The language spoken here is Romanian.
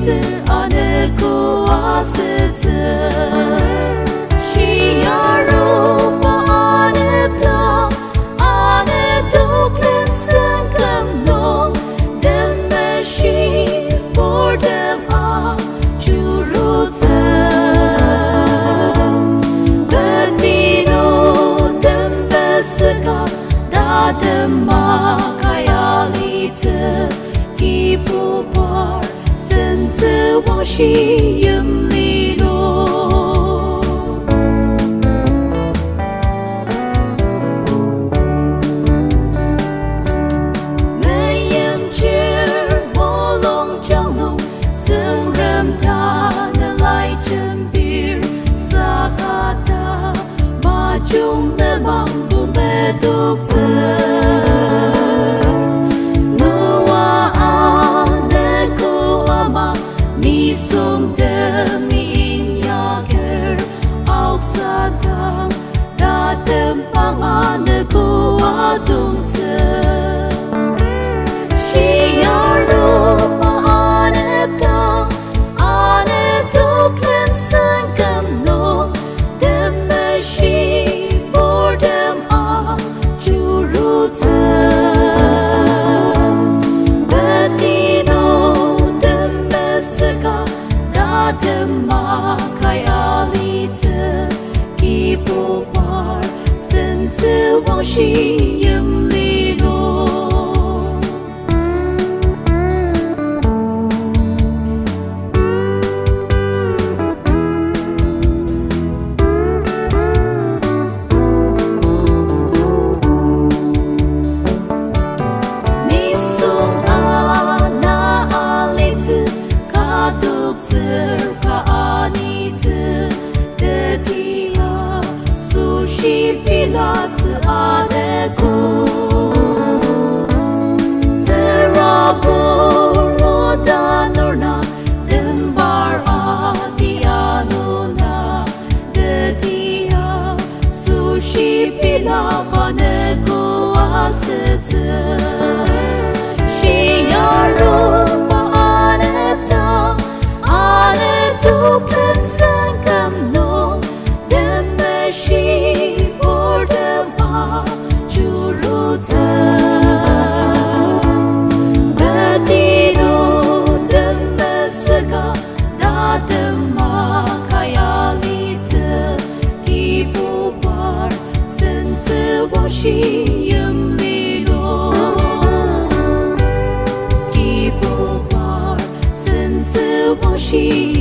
子ane ko asitse shiyaru pa ane pla ane tuklen sangam no dem meshi por dem a churutse betino dem besaka da dem ma kayalitse kipu par sense washi yum lido mayam chair bolong jalong tung ram ta na lai chen bir sakata ma chung na mang bu me dok Nisung demi inyaker auksatang datem pangan ko adung tse shiyaru pa anepta ane tuklen sangam no dem meshi por dem a churutse Dema kayalitse kipo par sense washi yum lido Nisung ana alitse kaduk ka anitse de dia sushi pilat adeku zerabo rodanorna dembar adianona de dia sushi pilapane ko asetse shiyaru tuklen sangam no dem meshi por dem a churutse betino dem besaka da dem ma kayalitse kipo par sense washi yum lido kipo par sense washi